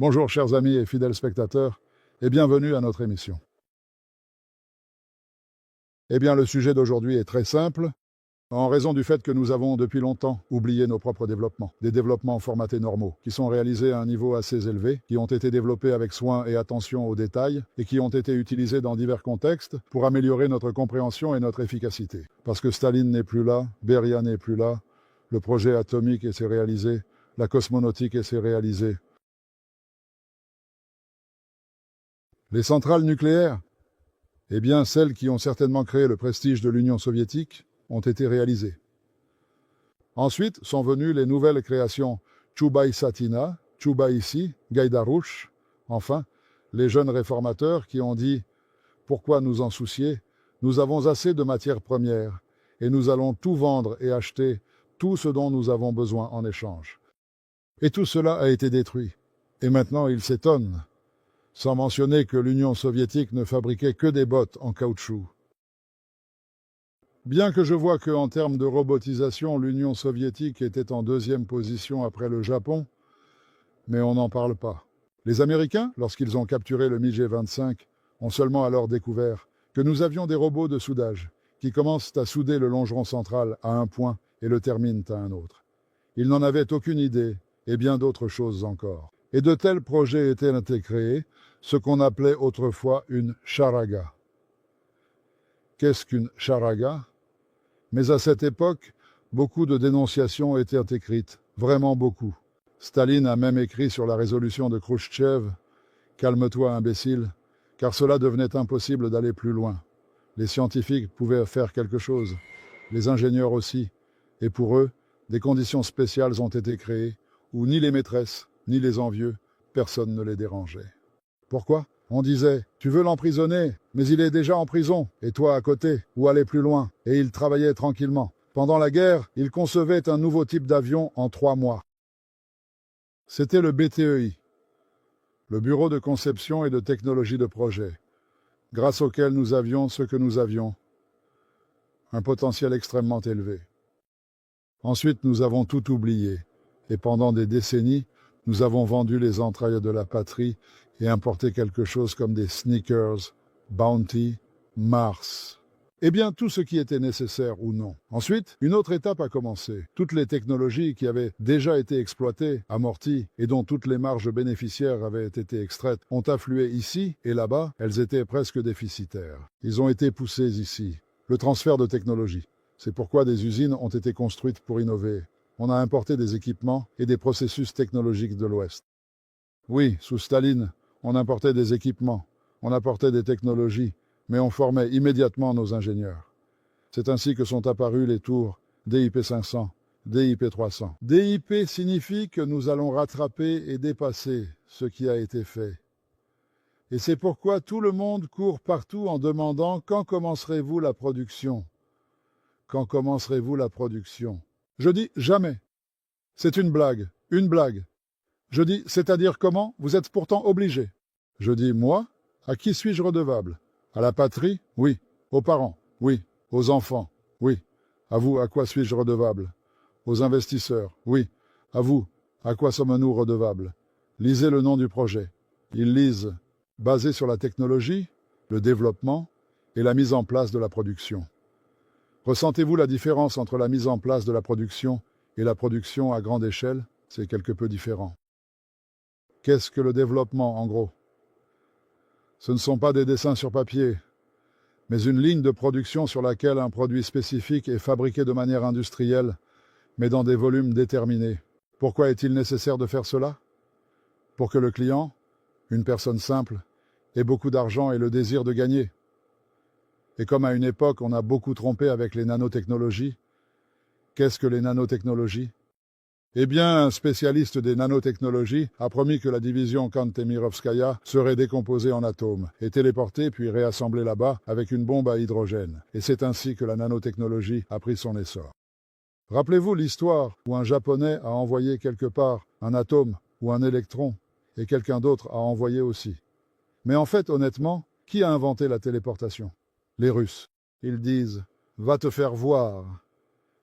Bonjour chers amis et fidèles spectateurs, et bienvenue à notre émission. Eh bien, le sujet d'aujourd'hui est très simple, en raison du fait que nous avons depuis longtemps oublié nos propres développements, des développements formatés normaux, qui sont réalisés à un niveau assez élevé, qui ont été développés avec soin et attention aux détails, et qui ont été utilisés dans divers contextes pour améliorer notre compréhension et notre efficacité. Parce que Staline n'est plus là, Beria n'est plus là, le projet atomique s'est réalisé, la cosmonautique s'est réalisée. Les centrales nucléaires, eh bien celles qui ont certainement créé le prestige de l'Union soviétique, ont été réalisées. Ensuite sont venues les nouvelles créations Tchoubaï-Satina, Tchoubaïssi, Gaïdarouche, enfin, les jeunes réformateurs qui ont dit « Pourquoi nous en soucier? Nous avons assez de matières premières et nous allons tout vendre et acheter tout ce dont nous avons besoin en échange. » Et tout cela a été détruit. Et maintenant ils s'étonnent, sans mentionner que l'Union soviétique ne fabriquait que des bottes en caoutchouc. Bien que je vois qu'en termes de robotisation, l'Union soviétique était en deuxième position après le Japon, mais on n'en parle pas. Les Américains, lorsqu'ils ont capturé le MiG-25, ont seulement alors découvert que nous avions des robots de soudage qui commencent à souder le longeron central à un point et le terminent à un autre. Ils n'en avaient aucune idée, et bien d'autres choses encore. Et de tels projets étaient créés, ce qu'on appelait autrefois une charaga. Qu'est-ce qu'une charaga? Mais à cette époque, beaucoup de dénonciations étaient écrites, vraiment beaucoup. Staline a même écrit sur la résolution de Khrouchtchev « Calme-toi, imbécile », car cela devenait impossible d'aller plus loin. Les scientifiques pouvaient faire quelque chose, les ingénieurs aussi, et pour eux, des conditions spéciales ont été créées, où ni les maîtresses, ni les envieux, personne ne les dérangeait. Pourquoi? On disait « Tu veux l'emprisonner, mais il est déjà en prison, et toi à côté, ou aller plus loin. » Et il travaillait tranquillement. Pendant la guerre, il concevait un nouveau type d'avion en 3 mois. C'était le BTEI, le Bureau de conception et de technologie de projet, grâce auquel nous avions ce que nous avions, un potentiel extrêmement élevé. Ensuite, nous avons tout oublié, et pendant des décennies, nous avons vendu les entrailles de la patrie et importé quelque chose comme des Snickers, Bounty, Mars. Eh bien, tout ce qui était nécessaire ou non. Ensuite, une autre étape a commencé. Toutes les technologies qui avaient déjà été exploitées, amorties, et dont toutes les marges bénéficiaires avaient été extraites, ont afflué ici, et là-bas, elles étaient presque déficitaires. Ils ont été poussés ici. Le transfert de technologie. C'est pourquoi des usines ont été construites pour innover. On a importé des équipements et des processus technologiques de l'Ouest. Oui, sous Staline, on importait des équipements, on apportait des technologies, mais on formait immédiatement nos ingénieurs. C'est ainsi que sont apparues les tours DIP 500, DIP 300. DIP signifie que nous allons rattraper et dépasser ce qui a été fait. Et c'est pourquoi tout le monde court partout en demandant « Quand commencerez-vous la production ?» Quand commencerez-vous la production? Je dis jamais. C'est une blague, une blague. Je dis, c'est-à-dire comment? Vous êtes pourtant obligé. Je dis, moi? À qui suis-je redevable? À la patrie? Oui. Aux parents? Oui. Aux enfants? Oui. À vous, à quoi suis-je redevable? Aux investisseurs? Oui. À vous, à quoi sommes-nous redevables? Lisez le nom du projet. Ils lisent, basé sur la technologie, le développement et la mise en place de la production. Ressentez-vous la différence entre la mise en place de la production et la production à grande échelle? C'est quelque peu différent. Qu'est-ce que le développement, en gros? Ce ne sont pas des dessins sur papier, mais une ligne de production sur laquelle un produit spécifique est fabriqué de manière industrielle, mais dans des volumes déterminés. Pourquoi est-il nécessaire de faire cela? Pour que le client, une personne simple, ait beaucoup d'argent et le désir de gagner. Et comme à une époque on a beaucoup trompé avec les nanotechnologies, qu'est-ce que les nanotechnologies? Eh bien, un spécialiste des nanotechnologies a promis que la division Kantemirovskaya serait décomposée en atomes et téléportée puis réassemblée là-bas avec une bombe à hydrogène. Et c'est ainsi que la nanotechnologie a pris son essor. Rappelez-vous l'histoire où un Japonais a envoyé quelque part un atome ou un électron et quelqu'un d'autre a envoyé aussi. Mais en fait, honnêtement, qui a inventé la téléportation? Les Russes. Ils disent « va te faire voir »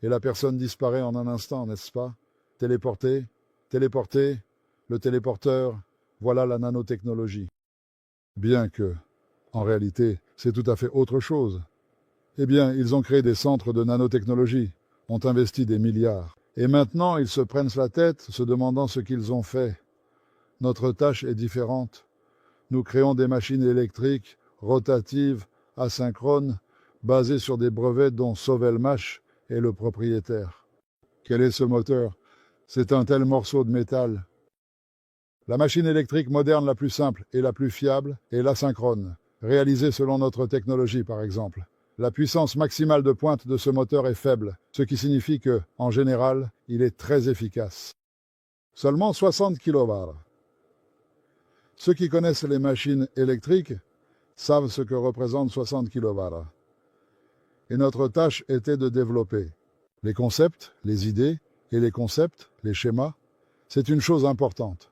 et la personne disparaît en un instant, n'est-ce pas? Téléporté, téléporté, le téléporteur, Voilà la nanotechnologie. Bien que, en réalité, c'est tout à fait autre chose. Eh bien, ils ont créé des centres de nanotechnologie, ont investi des milliards. Et maintenant, ils se prennent la tête, se demandant ce qu'ils ont fait. Notre tâche est différente. Nous créons des machines électriques, rotatives, asynchrones, basées sur des brevets dont Sovelmash est le propriétaire. Quel est ce moteur? C'est un tel morceau de métal. La machine électrique moderne la plus simple et la plus fiable est l'asynchrone, réalisée selon notre technologie par exemple. La puissance maximale de pointe de ce moteur est faible, ce qui signifie que, en général, il est très efficace. Seulement 60 kW. Ceux qui connaissent les machines électriques savent ce que représente 60 kW. Et notre tâche était de développer les concepts, les idées, et les concepts, les schémas. C'est une chose importante.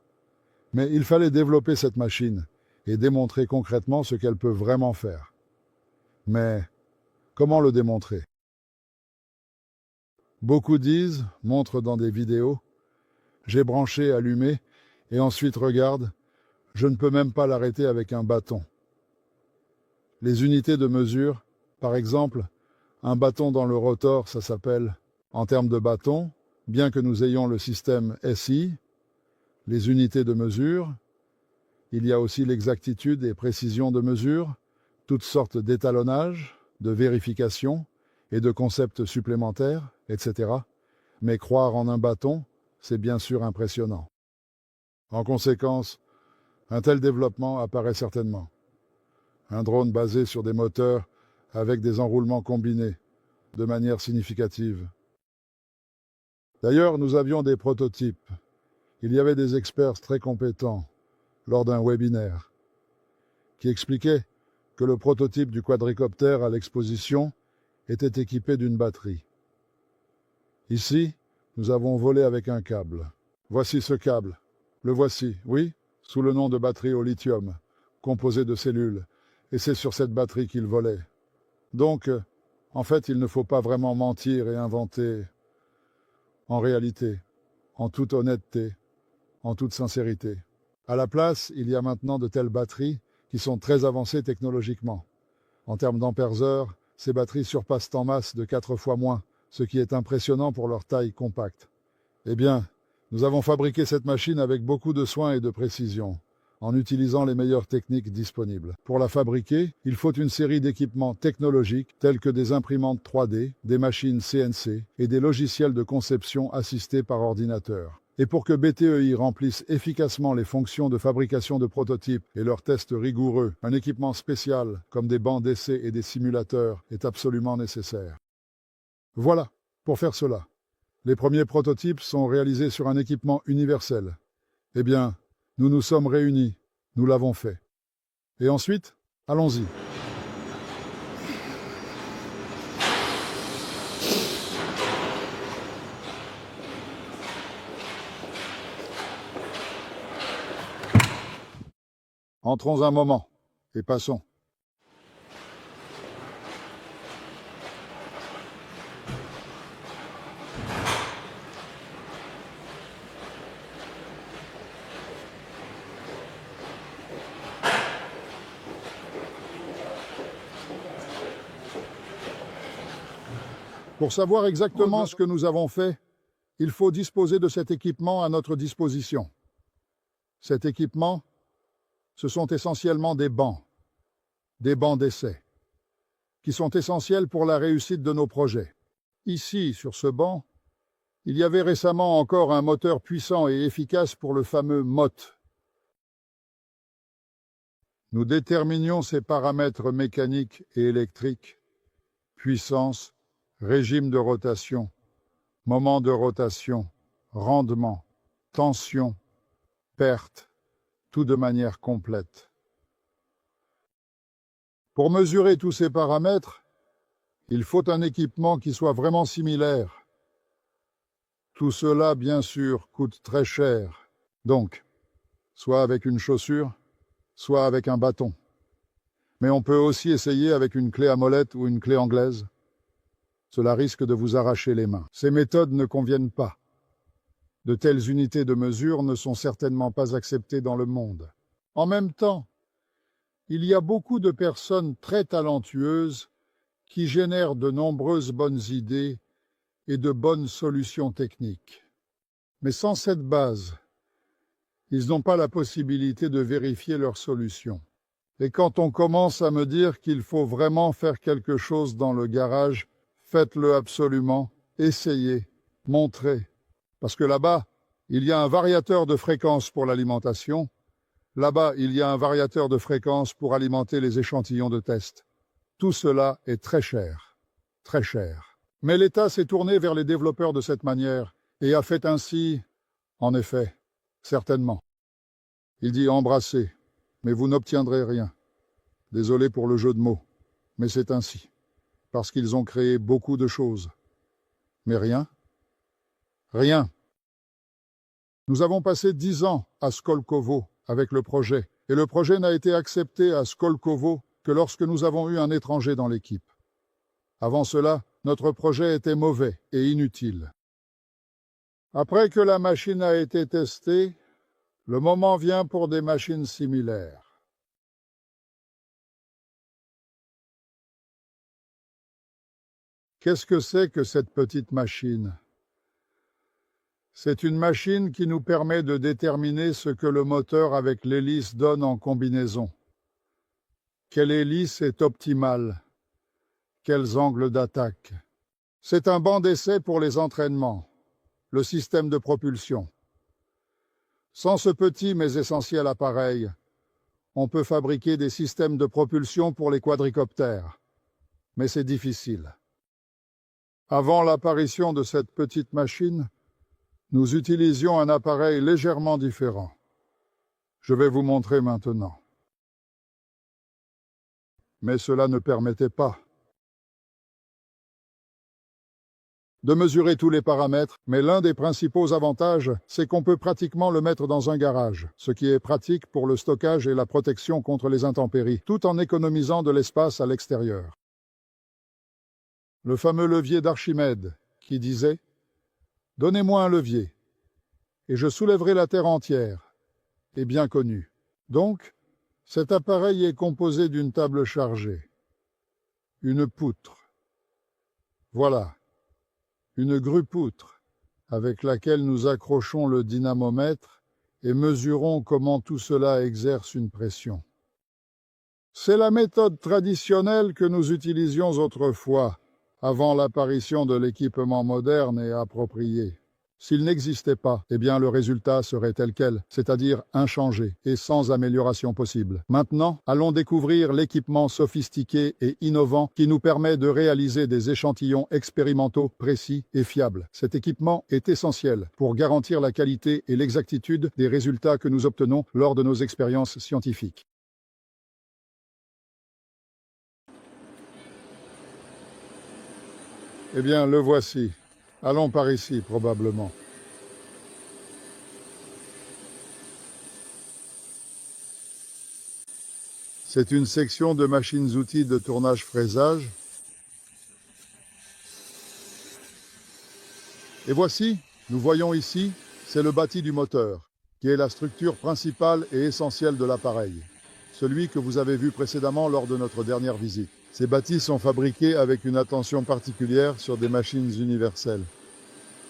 Mais il fallait développer cette machine et démontrer concrètement ce qu'elle peut vraiment faire. Mais comment le démontrer? Beaucoup disent, montrent dans des vidéos, j'ai branché, allumé, et ensuite regarde, je ne peux même pas l'arrêter avec un bâton. Les unités de mesure, par exemple, un bâton dans le rotor, ça s'appelle, en termes de bâton, bien que nous ayons le système SI, les unités de mesure, il y a aussi l'exactitude et précision de mesure, toutes sortes d'étalonnage, de vérification et de concepts supplémentaires, etc. Mais croire en un bâton, c'est bien sûr impressionnant. En conséquence, un tel développement apparaît certainement. Un drone basé sur des moteurs avec des enroulements combinés, de manière significative. D'ailleurs, nous avions des prototypes. Il y avait des experts très compétents lors d'un webinaire qui expliquaient que le prototype du quadricoptère à l'exposition était équipé d'une batterie. Ici, nous avons volé avec un câble. Voici ce câble. Le voici, oui, sous le nom de batterie au lithium, composée de cellules, et c'est sur cette batterie qu'il volait. Donc, en fait, il ne faut pas vraiment mentir et inventer. En réalité, en toute honnêteté, en toute sincérité. À la place, il y a maintenant de telles batteries qui sont très avancées technologiquement. En termes d'ampères-heure, ces batteries surpassent en masse de 4 fois moins, ce qui est impressionnant pour leur taille compacte. Eh bien, nous avons fabriqué cette machine avec beaucoup de soin et de précision, en utilisant les meilleures techniques disponibles. Pour la fabriquer, il faut une série d'équipements technologiques tels que des imprimantes 3D, des machines CNC et des logiciels de conception assistés par ordinateur. Et pour que BTEI remplisse efficacement les fonctions de fabrication de prototypes et leurs tests rigoureux, un équipement spécial, comme des bancs d'essai et des simulateurs, est absolument nécessaire. Voilà, pour faire cela. Les premiers prototypes sont réalisés sur un équipement universel. Eh bien, nous nous sommes réunis, nous l'avons fait. Et ensuite, allons-y. Entrons un moment et passons. Pour savoir exactement ce que nous avons fait, il faut disposer de cet équipement à notre disposition. Cet équipement, ce sont essentiellement des bancs d'essai, qui sont essentiels pour la réussite de nos projets. Ici, sur ce banc, il y avait récemment encore un moteur puissant et efficace pour le fameux MOT. Nous déterminions ses paramètres mécaniques et électriques, puissance, régime de rotation, moment de rotation, rendement, tension, perte, tout de manière complète. Pour mesurer tous ces paramètres, il faut un équipement qui soit vraiment similaire. Tout cela, bien sûr, coûte très cher. Donc, soit avec une chaussure, soit avec un bâton. Mais on peut aussi essayer avec une clé à molette ou une clé anglaise. Cela risque de vous arracher les mains. Ces méthodes ne conviennent pas. De telles unités de mesure ne sont certainement pas acceptées dans le monde. En même temps, il y a beaucoup de personnes très talentueuses qui génèrent de nombreuses bonnes idées et de bonnes solutions techniques. Mais sans cette base, ils n'ont pas la possibilité de vérifier leurs solutions. Et quand on commence à me dire qu'il faut vraiment faire quelque chose dans le garage, faites-le absolument, essayez, montrez. Parce que là-bas, il y a un variateur de fréquence pour l'alimentation. Là-bas, il y a un variateur de fréquence pour alimenter les échantillons de test. Tout cela est très cher, très cher. Mais l'État s'est tourné vers les développeurs de cette manière et a fait ainsi, en effet, certainement. Il dit embrassez, mais vous n'obtiendrez rien. Désolé pour le jeu de mots, mais c'est ainsi. Parce qu'ils ont créé beaucoup de choses. Mais rien. Rien. Nous avons passé 10 ans à Skolkovo avec le projet, et le projet n'a été accepté à Skolkovo que lorsque nous avons eu un étranger dans l'équipe. Avant cela, notre projet était mauvais et inutile. Après que la machine a été testée, le moment vient pour des machines similaires. Qu'est-ce que c'est que cette petite machine ? C'est une machine qui nous permet de déterminer ce que le moteur avec l'hélice donne en combinaison. Quelle hélice est optimale? Quels angles d'attaque? C'est un banc d'essai pour les entraînements, le système de propulsion. Sans ce petit mais essentiel appareil, on peut fabriquer des systèmes de propulsion pour les quadricoptères. Mais c'est difficile. Avant l'apparition de cette petite machine, nous utilisions un appareil légèrement différent. Je vais vous montrer maintenant. Mais cela ne permettait pas de mesurer tous les paramètres, mais l'un des principaux avantages, c'est qu'on peut pratiquement le mettre dans un garage, ce qui est pratique pour le stockage et la protection contre les intempéries, tout en économisant de l'espace à l'extérieur. Le fameux levier d'Archimède, qui disait « Donnez-moi un levier, et je soulèverai la Terre entière », est bien connu. Donc, cet appareil est composé d'une table chargée, une poutre. Voilà, une grue-poutre, avec laquelle nous accrochons le dynamomètre et mesurons comment tout cela exerce une pression. C'est la méthode traditionnelle que nous utilisions autrefois, avant l'apparition de l'équipement moderne et approprié. S'il n'existait pas, eh bien le résultat serait tel quel, c'est-à-dire inchangé et sans amélioration possible. Maintenant, allons découvrir l'équipement sophistiqué et innovant qui nous permet de réaliser des échantillons expérimentaux précis et fiables. Cet équipement est essentiel pour garantir la qualité et l'exactitude des résultats que nous obtenons lors de nos expériences scientifiques. Eh bien, le voici. Allons par ici, probablement. C'est une section de machines-outils de tournage-fraisage. Et voici, nous voyons ici, c'est le bâti du moteur, qui est la structure principale et essentielle de l'appareil, celui que vous avez vu précédemment lors de notre dernière visite. Ces bâtis sont fabriqués avec une attention particulière sur des machines universelles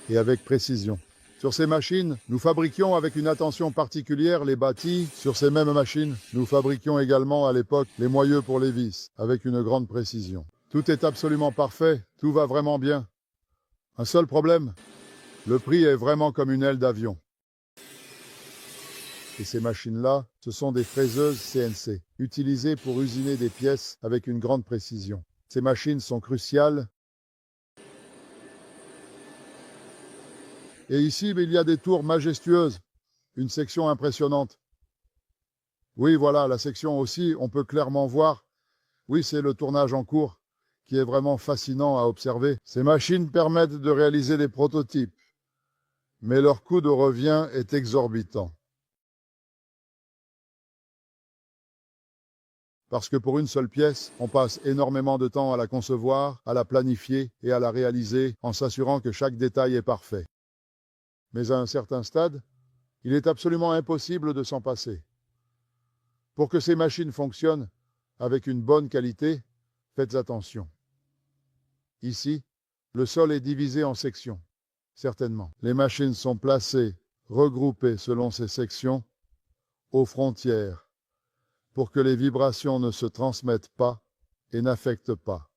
et avec précision. Sur ces machines, nous fabriquions avec une attention particulière les bâtis. Sur ces mêmes machines, nous fabriquions également à l'époque les moyeux pour les vis, avec une grande précision. Tout est absolument parfait, tout va vraiment bien. Un seul problème, le prix est vraiment comme une aile d'avion. Et ces machines-là, ce sont des fraiseuses CNC, utilisées pour usiner des pièces avec une grande précision. Ces machines sont cruciales. Et ici, il y a des tours majestueuses, une section impressionnante. Oui, voilà, la section aussi, on peut clairement voir. Oui, c'est le tournage en cours, qui est vraiment fascinant à observer. Ces machines permettent de réaliser des prototypes, mais leur coût de revient est exorbitant. Parce que pour une seule pièce, on passe énormément de temps à la concevoir, à la planifier et à la réaliser en s'assurant que chaque détail est parfait. Mais à un certain stade, il est absolument impossible de s'en passer. Pour que ces machines fonctionnent avec une bonne qualité, faites attention. Ici, le sol est divisé en sections, certainement. Les machines sont placées, regroupées selon ces sections, aux frontières, pour que les vibrations ne se transmettent pas et n'affectent pas.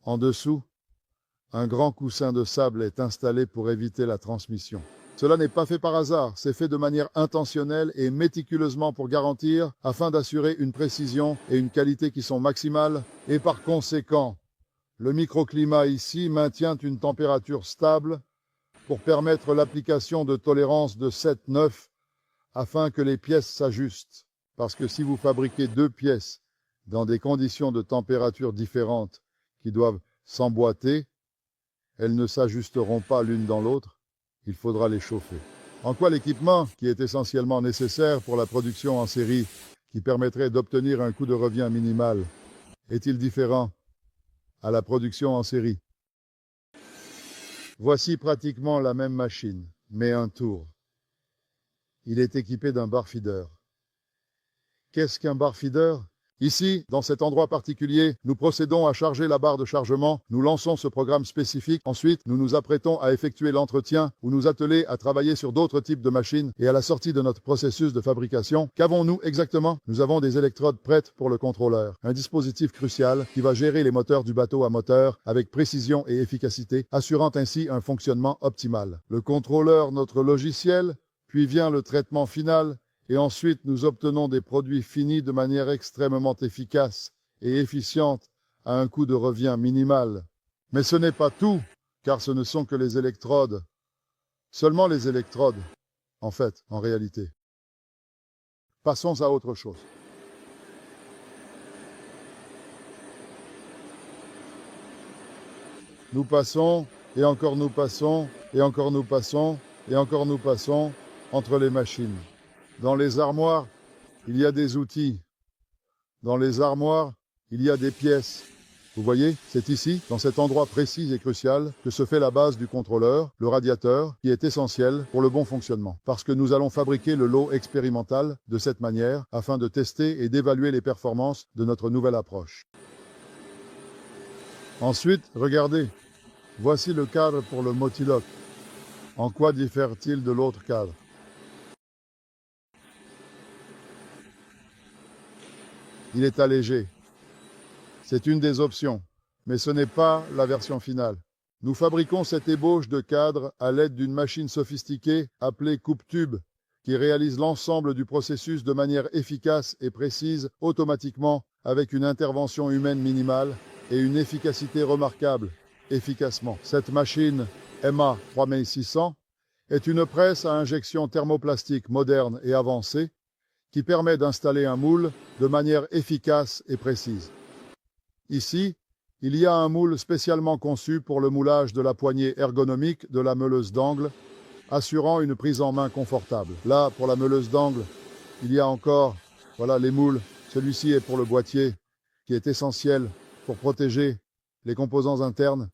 En dessous, un grand coussin de sable est installé pour éviter la transmission. Cela n'est pas fait par hasard, c'est fait de manière intentionnelle et méticuleusement pour garantir, afin d'assurer une précision et une qualité qui sont maximales, et par conséquent, le microclimat ici maintient une température stable pour permettre l'application de tolérances de 7-9 afin que les pièces s'ajustent. Parce que si vous fabriquez deux pièces dans des conditions de température différentes qui doivent s'emboîter, elles ne s'ajusteront pas l'une dans l'autre, il faudra les chauffer. En quoi l'équipement, qui est essentiellement nécessaire pour la production en série, qui permettrait d'obtenir un coût de revient minimal, est-il différent à la production en série? Voici pratiquement la même machine, mais un tour. Il est équipé d'un bar feeder. Qu'est-ce qu'un bar feeder? Ici, dans cet endroit particulier, nous procédons à charger la barre de chargement, nous lançons ce programme spécifique, ensuite nous nous apprêtons à effectuer l'entretien ou nous atteler à travailler sur d'autres types de machines et à la sortie de notre processus de fabrication, qu'avons-nous exactement? Nous avons des électrodes prêtes pour le contrôleur, un dispositif crucial qui va gérer les moteurs du bateau à moteur avec précision et efficacité, assurant ainsi un fonctionnement optimal. Le contrôleur, notre logiciel, puis vient le traitement final, et ensuite nous obtenons des produits finis de manière extrêmement efficace et efficiente à un coût de revient minimal. Mais ce n'est pas tout, car ce ne sont que les électrodes. Seulement les électrodes, en fait, en réalité. Passons à autre chose. Nous passons, et encore nous passons, et encore nous passons, et encore nous passons entre les machines. Dans les armoires, il y a des outils. Dans les armoires, il y a des pièces. Vous voyez, c'est ici, dans cet endroit précis et crucial, que se fait la base du contrôleur, le radiateur, qui est essentiel pour le bon fonctionnement. Parce que nous allons fabriquer le lot expérimental de cette manière, afin de tester et d'évaluer les performances de notre nouvelle approche. Ensuite, regardez, voici le cadre pour le Motiloc. En quoi diffère-t-il de l'autre cadre? Il est allégé. C'est une des options, mais ce n'est pas la version finale. Nous fabriquons cette ébauche de cadre à l'aide d'une machine sophistiquée appelée coupe-tube, qui réalise l'ensemble du processus de manière efficace et précise, automatiquement, avec une intervention humaine minimale et une efficacité remarquable, efficacement. Cette machine MA 3600 est une presse à injection thermoplastique moderne et avancée, qui permet d'installer un moule de manière efficace et précise. Ici, il y a un moule spécialement conçu pour le moulage de la poignée ergonomique de la meuleuse d'angle, assurant une prise en main confortable. Là, pour la meuleuse d'angle, il y a encore, voilà, les moules. Celui-ci est pour le boîtier, qui est essentiel pour protéger les composants internes.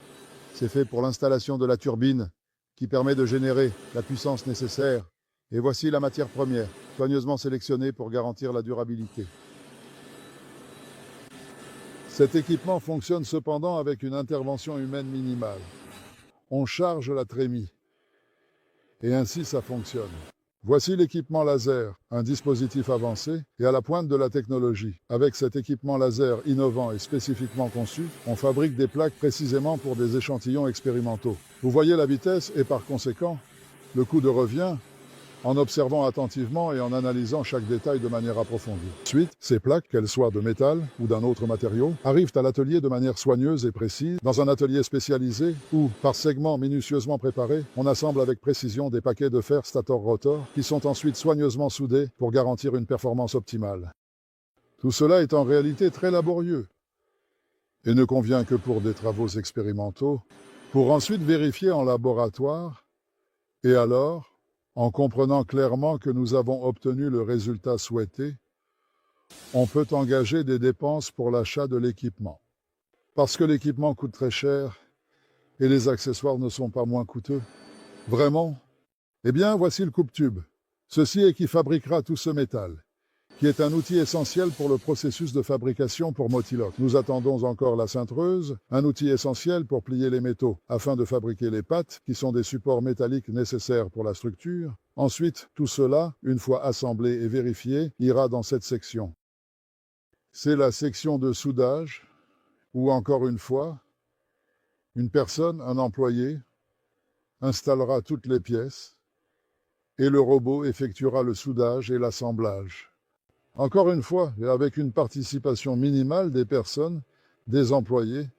C'est fait pour l'installation de la turbine, qui permet de générer la puissance nécessaire. Et voici la matière première, soigneusement sélectionnée pour garantir la durabilité. Cet équipement fonctionne cependant avec une intervention humaine minimale. On charge la trémie. Et ainsi ça fonctionne. Voici l'équipement laser, un dispositif avancé et à la pointe de la technologie. Avec cet équipement laser innovant et spécifiquement conçu, on fabrique des plaques précisément pour des échantillons expérimentaux. Vous voyez la vitesse et par conséquent, le coût de revient en observant attentivement et en analysant chaque détail de manière approfondie. Ensuite, ces plaques, qu'elles soient de métal ou d'un autre matériau, arrivent à l'atelier de manière soigneuse et précise, dans un atelier spécialisé où, par segments minutieusement préparés, on assemble avec précision des paquets de fer stator-rotor qui sont ensuite soigneusement soudés pour garantir une performance optimale. Tout cela est en réalité très laborieux et ne convient que pour des travaux expérimentaux, pour ensuite vérifier en laboratoire, et alors, en comprenant clairement que nous avons obtenu le résultat souhaité, on peut engager des dépenses pour l'achat de l'équipement. Parce que l'équipement coûte très cher et les accessoires ne sont pas moins coûteux, Vraiment? Eh bien, voici le coupe-tube. Ceci est qui fabriquera tout ce métal, qui est un outil essentiel pour le processus de fabrication pour Motiloc. Nous attendons encore la cintreuse, un outil essentiel pour plier les métaux, afin de fabriquer les pattes, qui sont des supports métalliques nécessaires pour la structure. Ensuite, tout cela, une fois assemblé et vérifié, ira dans cette section. C'est la section de soudage, où encore une fois, une personne, un employé, installera toutes les pièces, et le robot effectuera le soudage et l'assemblage. Encore une fois, et avec une participation minimale des personnes, des employés,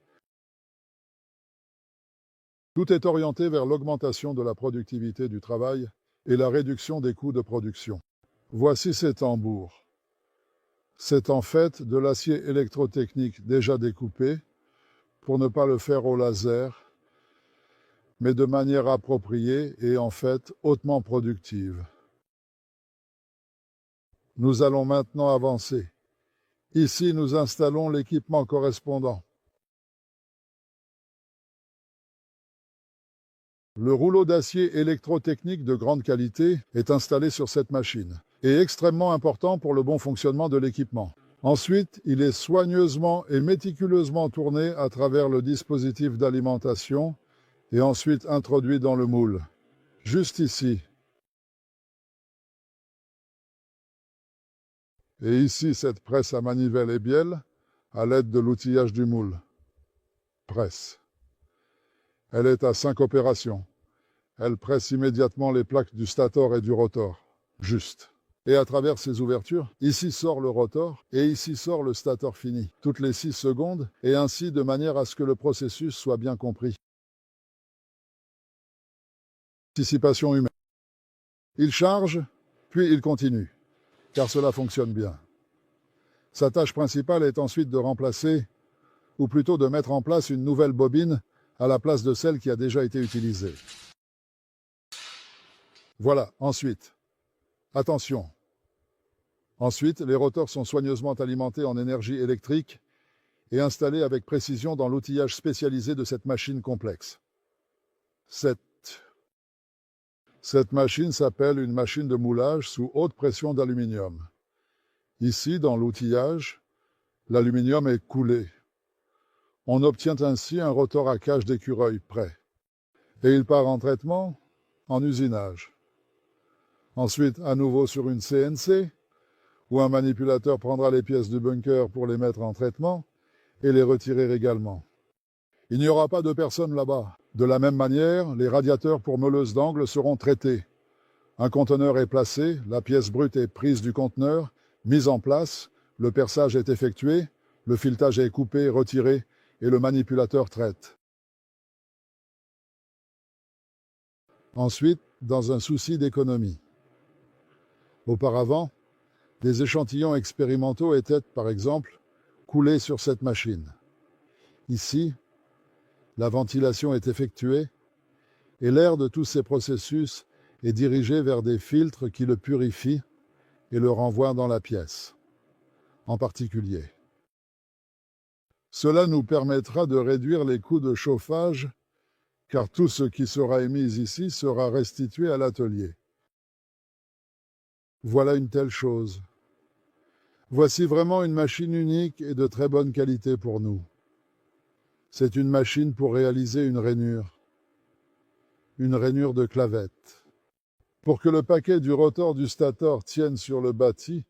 tout est orienté vers l'augmentation de la productivité du travail et la réduction des coûts de production. Voici ces tambours. C'est en fait de l'acier électrotechnique déjà découpé, pour ne pas le faire au laser, mais de manière appropriée et en fait hautement productive. Nous allons maintenant avancer. Ici, nous installons l'équipement correspondant. Le rouleau d'acier électrotechnique de grande qualité est installé sur cette machine et extrêmement important pour le bon fonctionnement de l'équipement. Ensuite, il est soigneusement et méticuleusement tourné à travers le dispositif d'alimentation et ensuite introduit dans le moule. Juste ici. Et ici, cette presse à manivelle et bielle à l'aide de l'outillage du moule. Presse. Elle est à 5 opérations. Elle presse immédiatement les plaques du stator et du rotor. Juste. Et à travers ces ouvertures, ici sort le rotor et ici sort le stator fini, toutes les 6 secondes, et ainsi de manière à ce que le processus soit bien compris. Participation humaine. Il charge, puis il continue, car cela fonctionne bien. Sa tâche principale est ensuite de remplacer, ou plutôt de mettre en place une nouvelle bobine à la place de celle qui a déjà été utilisée. Voilà, ensuite. Attention. Ensuite, les rotors sont soigneusement alimentés en énergie électrique et installés avec précision dans l'outillage spécialisé de cette machine complexe. Cette machine s'appelle une machine de moulage sous haute pression d'aluminium. Ici, dans l'outillage, l'aluminium est coulé. On obtient ainsi un rotor à cage d'écureuil prêt. Et il part en traitement, en usinage. Ensuite, à nouveau sur une CNC, où un manipulateur prendra les pièces du bunker pour les mettre en traitement et les retirer également. Il n'y aura pas de personne là-bas. De la même manière, les radiateurs pour meuleuse d'angle seront traités. Un conteneur est placé, la pièce brute est prise du conteneur, mise en place, le perçage est effectué, le filetage est coupé, retiré et le manipulateur traite. Ensuite, dans un souci d'économie. Auparavant, des échantillons expérimentaux étaient, par exemple, coulés sur cette machine. Ici, la ventilation est effectuée et l'air de tous ces processus est dirigé vers des filtres qui le purifient et le renvoient dans la pièce, en particulier. Cela nous permettra de réduire les coûts de chauffage, car tout ce qui sera émis ici sera restitué à l'atelier. Voilà une telle chose. Voici vraiment une machine unique et de très bonne qualité pour nous. C'est une machine pour réaliser une rainure de clavette. Pour que le paquet du rotor du stator tienne sur le bâti,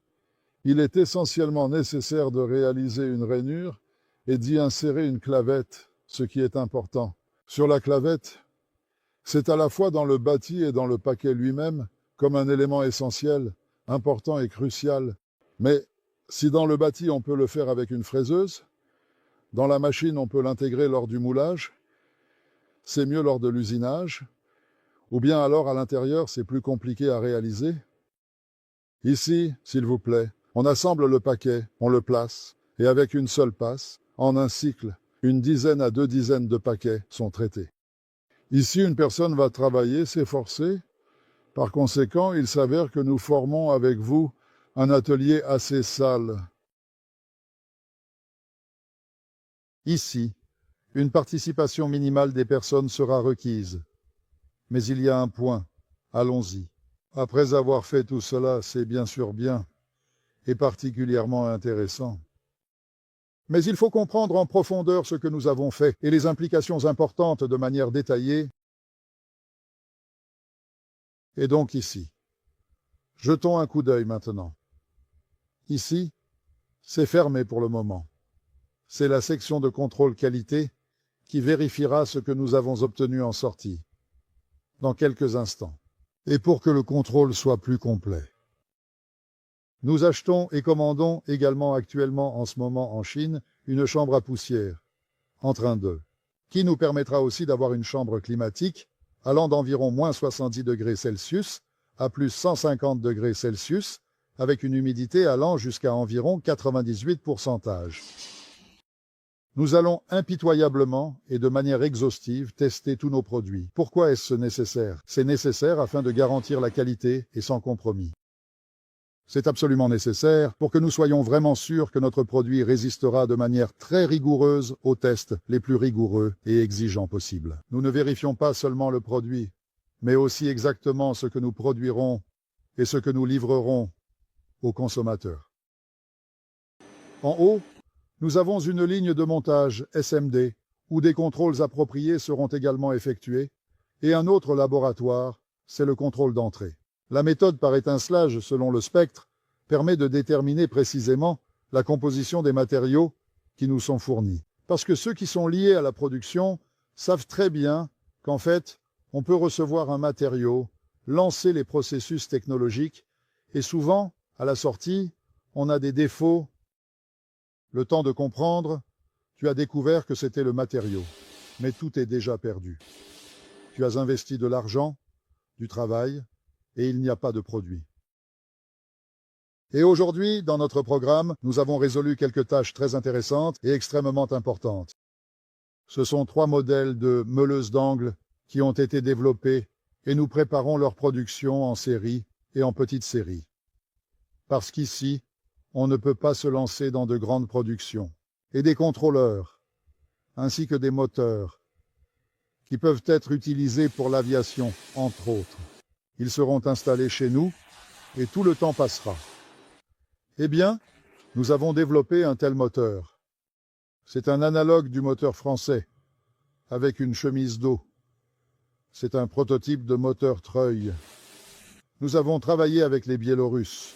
il est essentiellement nécessaire de réaliser une rainure et d'y insérer une clavette, ce qui est important. Sur la clavette, c'est à la fois dans le bâti et dans le paquet lui-même comme un élément essentiel, important et crucial. Mais si dans le bâti on peut le faire avec une fraiseuse, dans la machine on peut l'intégrer lors du moulage, c'est mieux lors de l'usinage, ou bien alors à l'intérieur c'est plus compliqué à réaliser. Ici, s'il vous plaît, on assemble le paquet, on le place, et avec une seule passe, en un cycle, 10 à 2 dizaines de paquets sont traités. Ici, une personne va travailler, s'efforcer. Par conséquent, il s'avère que nous formons avec vous un atelier assez sale. Ici, une participation minimale des personnes sera requise. Mais il y a un point. Allons-y. Après avoir fait tout cela, c'est bien sûr bien, et particulièrement intéressant. Mais il faut comprendre en profondeur ce que nous avons fait et les implications importantes de manière détaillée. Et donc ici. Jetons un coup d'œil maintenant. Ici, c'est fermé pour le moment. C'est la section de contrôle qualité qui vérifiera ce que nous avons obtenu en sortie, dans quelques instants. Et pour que le contrôle soit plus complet. Nous achetons et commandons également actuellement en ce moment en Chine une chambre à poussière, en train de, qui nous permettra aussi d'avoir une chambre climatique allant d'environ moins 70 degrés Celsius à plus 150 degrés Celsius, avec une humidité allant jusqu'à environ 98%. Nous allons impitoyablement et de manière exhaustive tester tous nos produits. Pourquoi est-ce nécessaire? C'est nécessaire afin de garantir la qualité et sans compromis. C'est absolument nécessaire pour que nous soyons vraiment sûrs que notre produit résistera de manière très rigoureuse aux tests les plus rigoureux et exigeants possibles. Nous ne vérifions pas seulement le produit, mais aussi exactement ce que nous produirons et ce que nous livrerons aux consommateurs. En haut, nous avons une ligne de montage SMD où des contrôles appropriés seront également effectués et un autre laboratoire, c'est le contrôle d'entrée. La méthode par étincelage selon le spectre permet de déterminer précisément la composition des matériaux qui nous sont fournis. Parce que ceux qui sont liés à la production savent très bien qu'en fait, on peut recevoir un matériau, lancer les processus technologiques et souvent, à la sortie, on a des défauts. Le temps de comprendre, tu as découvert que c'était le matériau, mais tout est déjà perdu. Tu as investi de l'argent, du travail, et il n'y a pas de produit. Et aujourd'hui, dans notre programme, nous avons résolu quelques tâches très intéressantes et extrêmement importantes. Ce sont 3 modèles de meuleuses d'angle qui ont été développés et nous préparons leur production en série et en petite série. Parce qu'ici, on ne peut pas se lancer dans de grandes productions. Et des contrôleurs, ainsi que des moteurs, qui peuvent être utilisés pour l'aviation, entre autres. Ils seront installés chez nous et tout le temps passera. Eh bien, nous avons développé un tel moteur. C'est un analogue du moteur français, avec une chemise d'eau. C'est un prototype de moteur treuil. Nous avons travaillé avec les Biélorusses.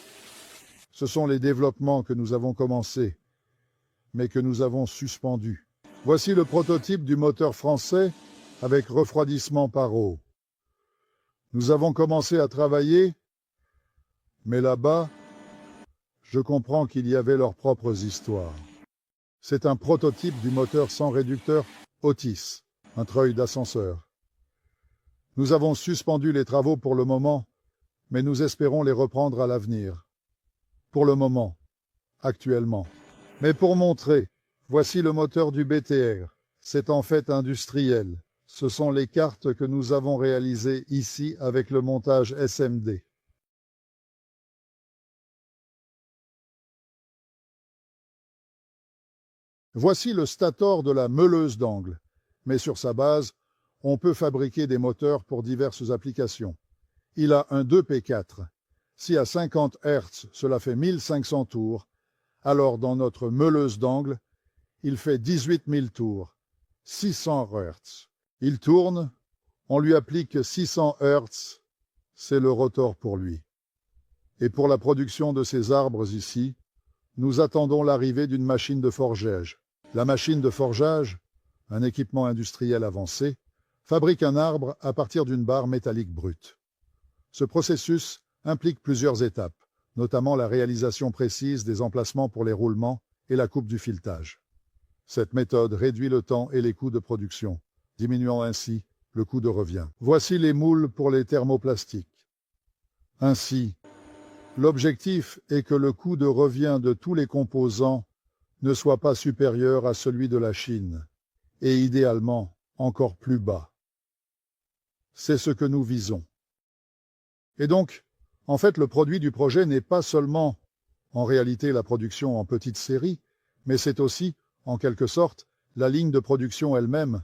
Ce sont les développements que nous avons commencés, mais que nous avons suspendus. Voici le prototype du moteur français avec refroidissement par eau. Nous avons commencé à travailler, mais là-bas, je comprends qu'il y avait leurs propres histoires. C'est un prototype du moteur sans réducteur Otis, un treuil d'ascenseur. Nous avons suspendu les travaux pour le moment, mais nous espérons les reprendre à l'avenir. Pour le moment, actuellement. Mais pour montrer, voici le moteur du BTR. C'est en fait industriel. Ce sont les cartes que nous avons réalisées ici avec le montage SMD. Voici le stator de la meuleuse d'angle, mais sur sa base, on peut fabriquer des moteurs pour diverses applications. Il a un 2P4. Si à 50 Hz cela fait 1500 tours, alors dans notre meuleuse d'angle, il fait 18 000 tours, 600 Hz. Il tourne, on lui applique 600 Hz, c'est le rotor pour lui. Et pour la production de ces arbres ici, nous attendons l'arrivée d'une machine de forgeage. La machine de forgeage, un équipement industriel avancé, fabrique un arbre à partir d'une barre métallique brute. Ce processus implique plusieurs étapes, notamment la réalisation précise des emplacements pour les roulements et la coupe du filetage. Cette méthode réduit le temps et les coûts de production, diminuant ainsi le coût de revient. Voici les moules pour les thermoplastiques. Ainsi, l'objectif est que le coût de revient de tous les composants ne soit pas supérieur à celui de la Chine, et idéalement encore plus bas. C'est ce que nous visons. Et donc, en fait, le produit du projet n'est pas seulement, en réalité, la production en petite série, mais c'est aussi, en quelque sorte, la ligne de production elle-même.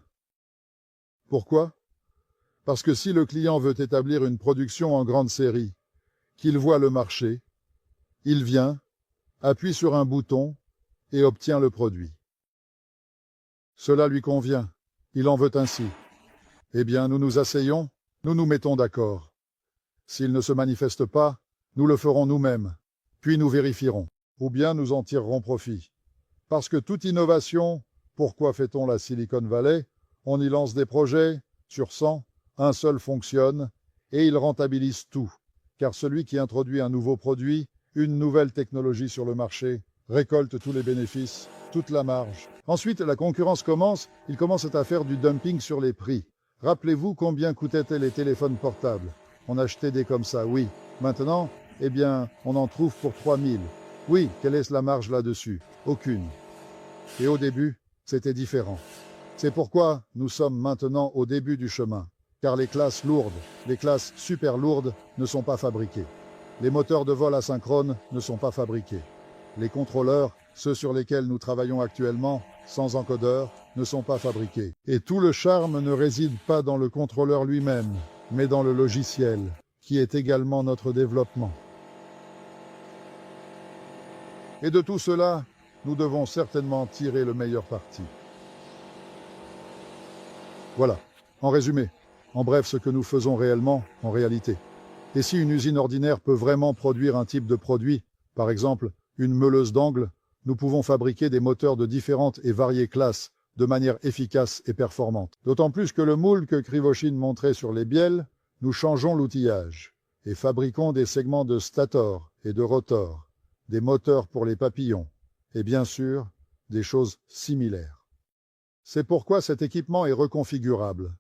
Pourquoi? Parce que si le client veut établir une production en grande série, qu'il voit le marché, il vient, appuie sur un bouton et obtient le produit. Cela lui convient, il en veut ainsi. Eh bien, nous nous asseyons, nous nous mettons d'accord. S'il ne se manifeste pas, nous le ferons nous-mêmes, puis nous vérifierons, ou bien nous en tirerons profit. Parce que toute innovation, pourquoi fait-on la Silicon Valley? On y lance des projets, sur 100, un seul fonctionne, et il rentabilise tout. Car celui qui introduit un nouveau produit, une nouvelle technologie sur le marché, récolte tous les bénéfices, toute la marge. Ensuite, la concurrence commence, ils commencent à faire du dumping sur les prix. Rappelez-vous combien coûtaient les téléphones portables? On achetait des comme ça, oui. Maintenant, eh bien, on en trouve pour 3000. Oui, quelle est la marge là-dessus? Aucune. Et au début, c'était différent. C'est pourquoi nous sommes maintenant au début du chemin. Car les classes lourdes, les classes super lourdes ne sont pas fabriquées. Les moteurs de vol asynchrone ne sont pas fabriqués. Les contrôleurs, ceux sur lesquels nous travaillons actuellement, sans encodeur, ne sont pas fabriqués. Et tout le charme ne réside pas dans le contrôleur lui-même, mais dans le logiciel, qui est également notre développement. Et de tout cela, nous devons certainement tirer le meilleur parti. Voilà, en résumé, en bref, ce que nous faisons réellement, en réalité. Et si une usine ordinaire peut vraiment produire un type de produit, par exemple une meuleuse d'angles, nous pouvons fabriquer des moteurs de différentes et variées classes de manière efficace et performante. D'autant plus que le moule que Krivoshin montrait sur les bielles, nous changeons l'outillage et fabriquons des segments de stator et de rotor, des moteurs pour les papillons et bien sûr des choses similaires. C'est pourquoi cet équipement est reconfigurable.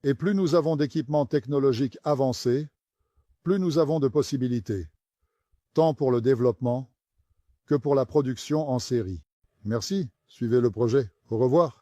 Et plus nous avons d'équipements technologiques avancés, plus nous avons de possibilités, tant pour le développement que pour la production en série. Merci, suivez le projet. Au revoir.